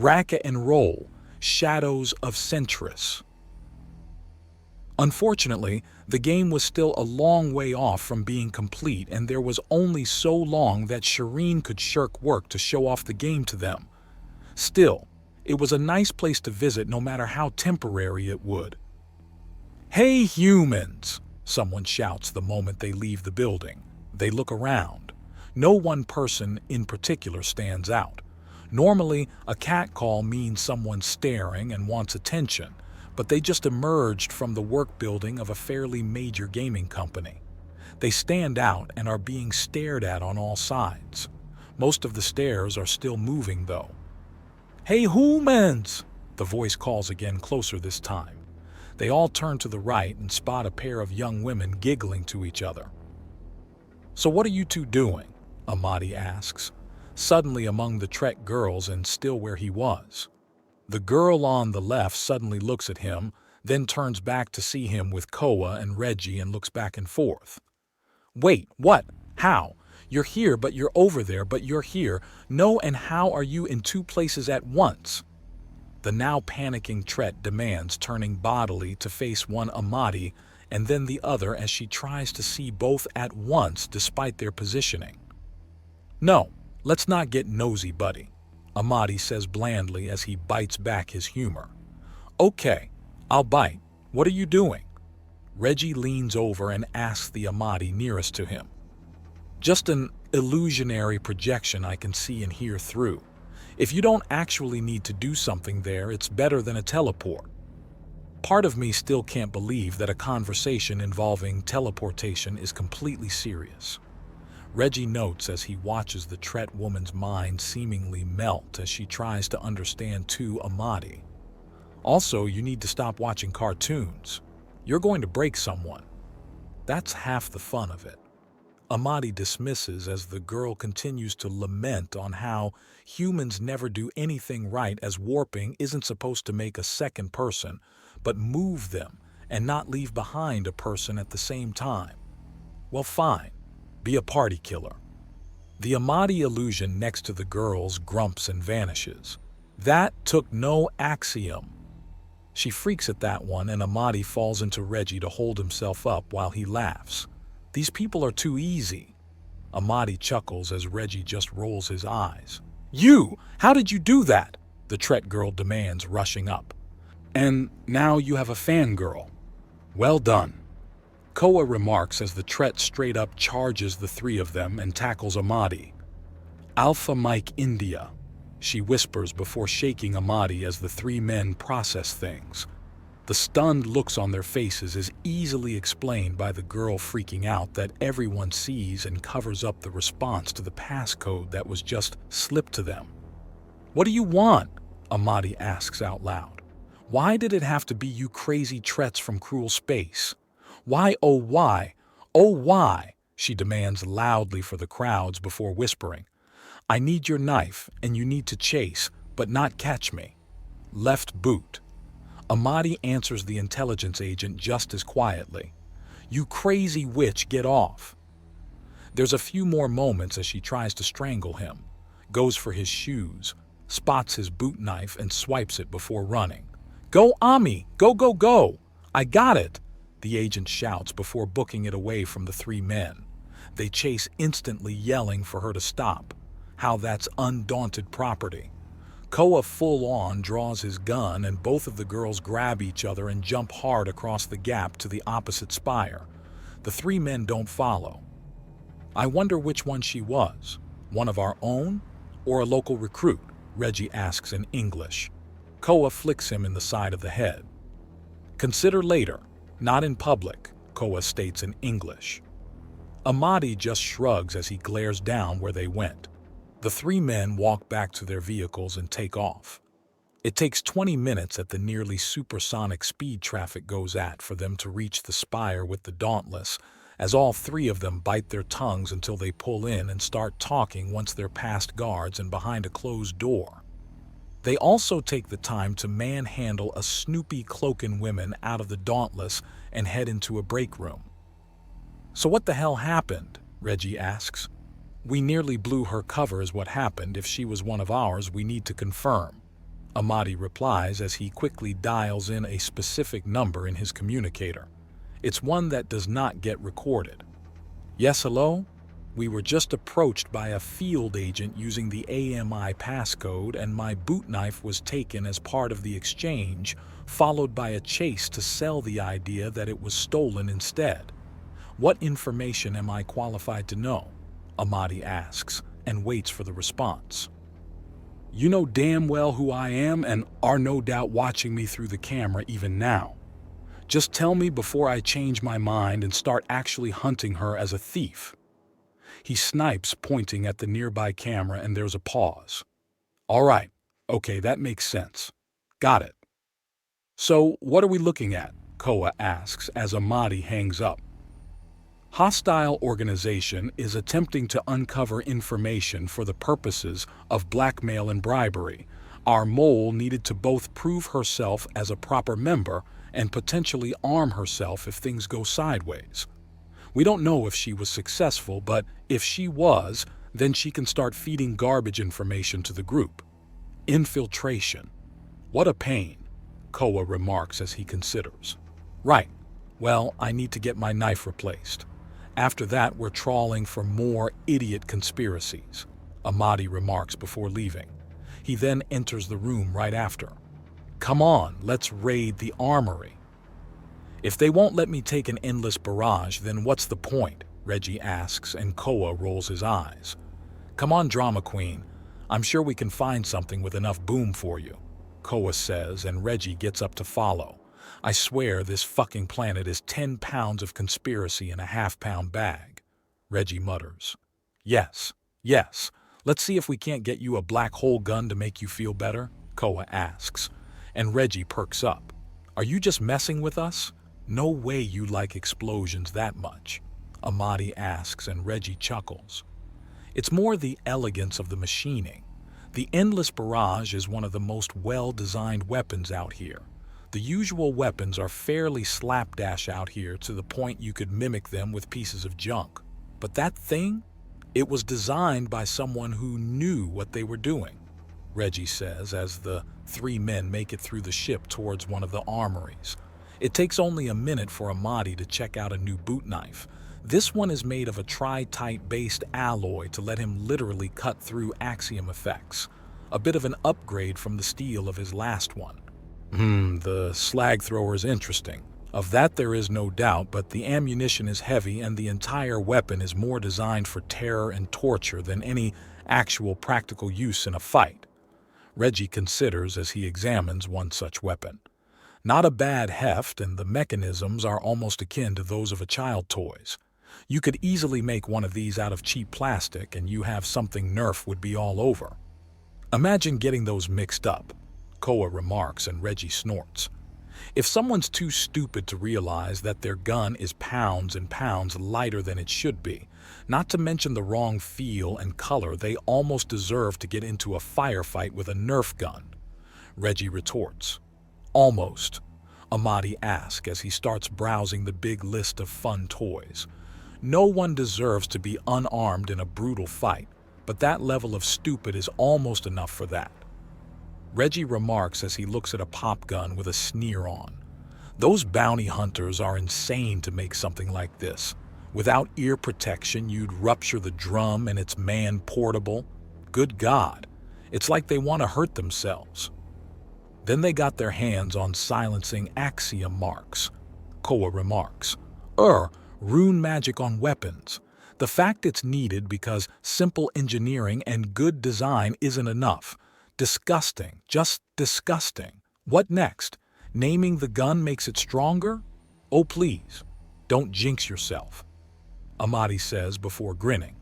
Racket and roll, shadows of Centris. Unfortunately, the game was still a long way off from being complete, and there was only so long that Shireen could shirk work to show off the game to them. Still, it was a nice place to visit no matter how temporary it would. "Hey humans!" someone shouts the moment they leave the building. They look around. No one person in particular stands out. Normally, a catcall means someone's staring and wants attention, but they just emerged from the work building of a fairly major gaming company. They stand out and are being stared at on all sides. Most of the stares are still moving though. "Hey humans!" the voice calls again, closer this time. They all turn to the right and spot a pair of young women giggling to each other. "So what are you two doing?" Ahmadi asks, suddenly among the Trek girls and still where he was. The girl on the left suddenly looks at him, then turns back to see him with Koa and Reggie and looks back and forth. "Wait, what? How? You're here, but you're over there, but you're here. No, and how are you in two places at once?" The now panicking Tret demands, turning bodily to face one Ahmadi and then the other as she tries to see both at once despite their positioning. "No, let's not get nosy, buddy," Ahmadi says blandly as he bites back his humor. "Okay, I'll bite. What are you doing?" Reggie leans over and asks the Ahmadi nearest to him. "Just an illusionary projection I can see and hear through. If you don't actually need to do something there, it's better than a teleport." Part of me still can't believe that a conversation involving teleportation is completely serious. Reggie notes as he watches the Tret woman's mind seemingly melt as she tries to understand too Ahmadi. "Also, you need to stop watching cartoons. You're going to break someone." That's half the fun of it. Ahmadi dismisses as the girl continues to lament on how humans never do anything right, as warping isn't supposed to make a second person, but move them and not leave behind a person at the same time. Well, fine. Be a party killer. The Ahmadi illusion next to the girls grumps and vanishes. That took no axiom. She freaks at that one and Ahmadi falls into Reggie to hold himself up while he laughs. "These people are too easy." Ahmadi chuckles as Reggie just rolls his eyes. "You! How did you do that?" the Tret girl demands, rushing up. "And now you have a fangirl. Well done." Koa remarks as the Tret straight up charges the three of them and tackles Ahmadi. "Alpha Mike India," she whispers before shaking Ahmadi as the three men process things. The stunned looks on their faces is easily explained by the girl freaking out that everyone sees and covers up the response to the passcode that was just slipped to them. "What do you want?" Ahmadi asks out loud. "Why did it have to be you crazy Trets from cruel space? Why, oh why, oh why?" she demands loudly for the crowds before whispering. "I need your knife and you need to chase, but not catch me. Left boot." Ahmadi answers the intelligence agent just as quietly. "You crazy witch, get off." There's a few more moments as she tries to strangle him, goes for his shoes, spots his boot knife and swipes it before running. "Go, Ami! Go, go, go! I got it!" the agent shouts before booking it away from the three men. They chase instantly, yelling for her to stop. How that's undaunted property. Koa full-on draws his gun and both of the girls grab each other and jump hard across the gap to the opposite spire. The three men don't follow. "I wonder which one she was. One of our own or a local recruit?" Reggie asks in English. Koa flicks him in the side of the head. "Consider later, not in public," Koa states in English. Ahmadi just shrugs as he glares down where they went. The three men walk back to their vehicles and take off. It takes 20 minutes at the nearly supersonic speed traffic goes at for them to reach the spire with the Dauntless, as all three of them bite their tongues until they pull in and start talking once they're past guards and behind a closed door. They also take the time to manhandle a snoopy cloaking women out of the Dauntless and head into a break room. "So what the hell happened?" Reggie asks. "We nearly blew her cover is what happened. If she was one of ours, we need to confirm." Amadi replies as he quickly dials in a specific number in his communicator. It's one that does not get recorded. Yes, hello? We were just approached by a field agent using the AMI passcode, and my boot knife was taken as part of the exchange, followed by a chase to sell the idea that it was stolen instead. What information am I qualified to know? Amadi asks, and waits for the response. You know damn well who I am and are no doubt watching me through the camera even now. Just tell me before I change my mind and start actually hunting her as a thief. He snipes, pointing at the nearby camera, and there's a pause. All right, okay, that makes sense. Got it. So, what are we looking at? Koa asks as Amadi hangs up. Hostile organization is attempting to uncover information for the purposes of blackmail and bribery. Our mole needed to both prove herself as a proper member and potentially arm herself if things go sideways. We don't know if she was successful, but if she was, then she can start feeding garbage information to the group. Infiltration. What a pain, Koa remarks as he considers. Right. Well, I need to get my knife replaced. After that, we're trawling for more idiot conspiracies, Amadi remarks before leaving. He then enters the room right after. Come on, let's raid the Armory. If they won't let me take an endless barrage, then what's the point? Reggie asks, and Koa rolls his eyes. Come on, drama queen. I'm sure we can find something with enough boom for you, Koa says, and Reggie gets up to follow. I swear this fucking planet is 10 pounds of conspiracy in a half-pound bag, Reggie mutters. Yes, let's see if we can't get you a black hole gun to make you feel better, Koa asks, and Reggie perks up. Are you just messing with us? No way you like explosions that much, Amadi asks, and Reggie chuckles. It's more the elegance of the machining. The endless barrage is one of the most well-designed weapons out here. The usual weapons are fairly slapdash out here to the point you could mimic them with pieces of junk. But that thing? It was designed by someone who knew what they were doing, Reggie says as the three men make it through the ship towards one of the armories. It takes only a minute for Amadi to check out a new boot knife. This one is made of a tri-type-based alloy to let him literally cut through axiom effects. A bit of an upgrade from the steel of his last one. The slag thrower is interesting. Of that there is no doubt, but the ammunition is heavy and the entire weapon is more designed for terror and torture than any actual practical use in a fight. Reggie considers as he examines one such weapon. Not a bad heft, and the mechanisms are almost akin to those of a child's toys. You could easily make one of these out of cheap plastic and you have something Nerf would be all over. Imagine getting those mixed up, Koa remarks, and Reggie snorts. If someone's too stupid to realize that their gun is pounds and pounds lighter than it should be, not to mention the wrong feel and color, they almost deserve to get into a firefight with a Nerf gun, Reggie retorts. Almost, Amadi asks as he starts browsing the big list of fun toys. No one deserves to be unarmed in a brutal fight, but that level of stupid is almost enough for that. Reggie remarks as he looks at a pop gun with a sneer on. Those bounty hunters are insane to make something like this. Without ear protection, you'd rupture the drum and it's man-portable. Good God, it's like they want to hurt themselves. Then they got their hands on silencing axiom marks, Koa remarks. Rune magic on weapons. The fact it's needed because simple engineering and good design isn't enough. Disgusting, just disgusting. What next? Naming the gun makes it stronger? Oh please, don't jinx yourself, Amadi says before grinning.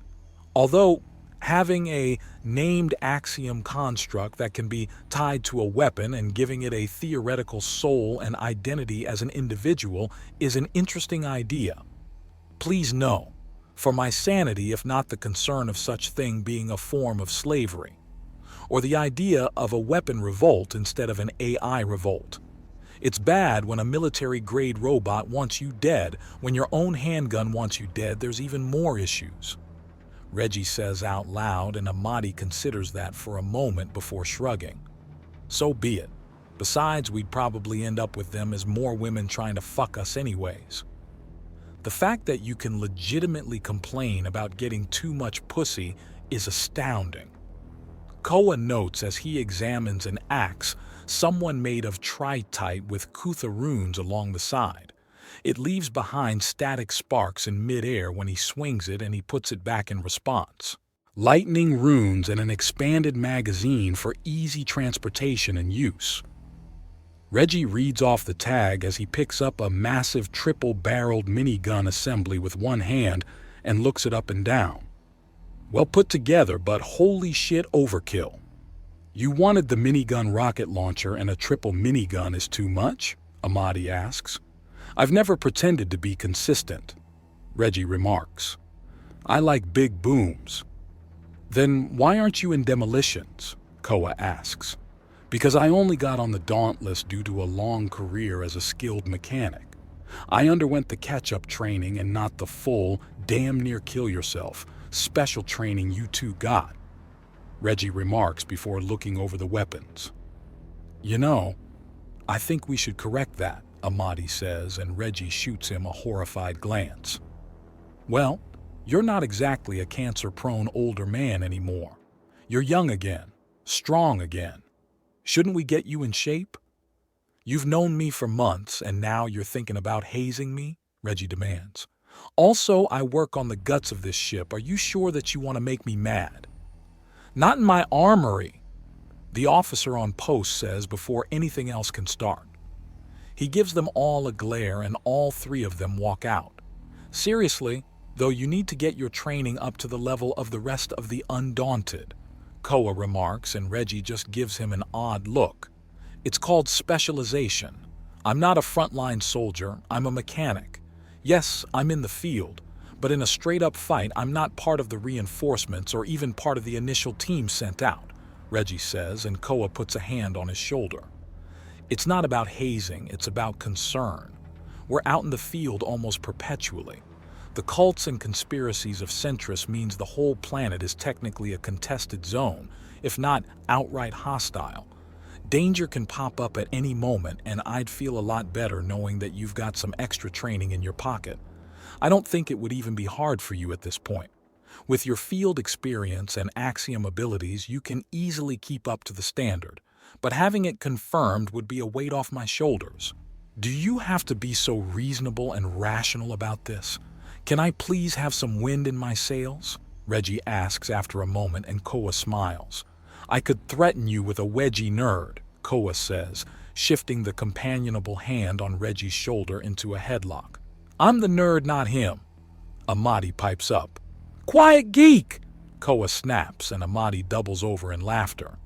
Although, having a named axiom construct that can be tied to a weapon and giving it a theoretical soul and identity as an individual is an interesting idea. Please no, for my sanity if not the concern of such thing being a form of slavery, or the idea of a weapon revolt instead of an AI revolt. It's bad when a military-grade robot wants you dead. When your own handgun wants you dead, there's even more issues, Reggie says out loud, and Amadi considers that for a moment before shrugging. So be it. Besides, we'd probably end up with them as more women trying to fuck us anyways. The fact that you can legitimately complain about getting too much pussy is astounding. Koa notes as he examines an axe, someone made of tritite with Kutha runes along the side. It leaves behind static sparks in midair when he swings it and he puts it back in response. Lightning runes and an expanded magazine for easy transportation and use. Reggie reads off the tag as he picks up a massive triple-barreled minigun assembly with one hand and looks it up and down. Well put together, but holy shit overkill. You wanted the minigun rocket launcher and a triple minigun is too much? Amadi asks. I've never pretended to be consistent, Reggie remarks. I like big booms. Then why aren't you in demolitions? Koa asks. Because I only got on the Dauntless due to a long career as a skilled mechanic. I underwent the catch-up training and not the full, damn near kill yourself, special training you two got, Reggie remarks before looking over the weapons. You know, I think we should correct that, Amadi says, and Reggie shoots him a horrified glance. Well, you're not exactly a cancer-prone older man anymore. You're young again, strong again. Shouldn't we get you in shape? You've known me for months, and now you're thinking about hazing me? Reggie demands. Also, I work on the guts of this ship. Are you sure that you want to make me mad? Not in my armory, the officer on post says before anything else can start. He gives them all a glare and all three of them walk out. Seriously, though, you need to get your training up to the level of the rest of the Undaunted, Koa remarks, and Reggie just gives him an odd look. It's called specialization. I'm not a frontline soldier, I'm a mechanic. Yes, I'm in the field, but in a straight-up fight, I'm not part of the reinforcements or even part of the initial team sent out, Reggie says, and Koa puts a hand on his shoulder. It's not about hazing, it's about concern. We're out in the field almost perpetually. The cults and conspiracies of Centris means the whole planet is technically a contested zone, if not outright hostile. Danger can pop up at any moment, and I'd feel a lot better knowing that you've got some extra training in your pocket. I don't think it would even be hard for you at this point. With your field experience and Axiom abilities, you can easily keep up to the standard, but having it confirmed would be a weight off my shoulders. Do you have to be so reasonable and rational about this? Can I please have some wind in my sails? Reggie asks after a moment, and Koa smiles. I could threaten you with a wedgie nerd, Koa says, shifting the companionable hand on Reggie's shoulder into a headlock. I'm the nerd, not him, Amadi pipes up. Quiet geek, Koa snaps, and Amadi doubles over in laughter.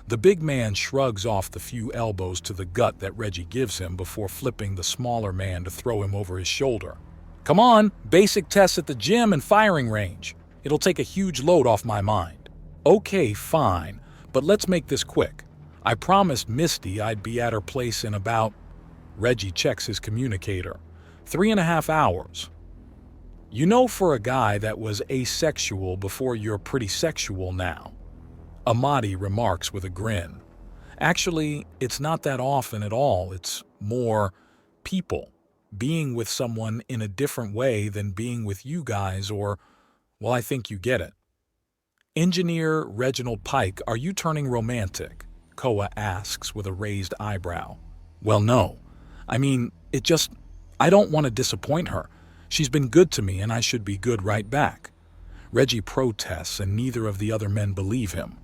The big man shrugs off the few elbows to the gut that Reggie gives him before flipping the smaller man to throw him over his shoulder. Come on, basic tests at the gym and firing range. It'll take a huge load off my mind. Okay, fine, but let's make this quick. I promised Misty I'd be at her place in about... Reggie checks his communicator. 3.5 hours. You know, for a guy that was asexual before, you're pretty sexual now, Amadi remarks with a grin. Actually, it's not that often at all. It's more people. Being with someone in a different way than being with you guys, or, well, I think you get it. Engineer Reginald Pike, are you turning romantic? Koa asks with a raised eyebrow. Well, no. I mean, I don't want to disappoint her. She's been good to me and I should be good right back. Reggie protests and neither of the other men believe him.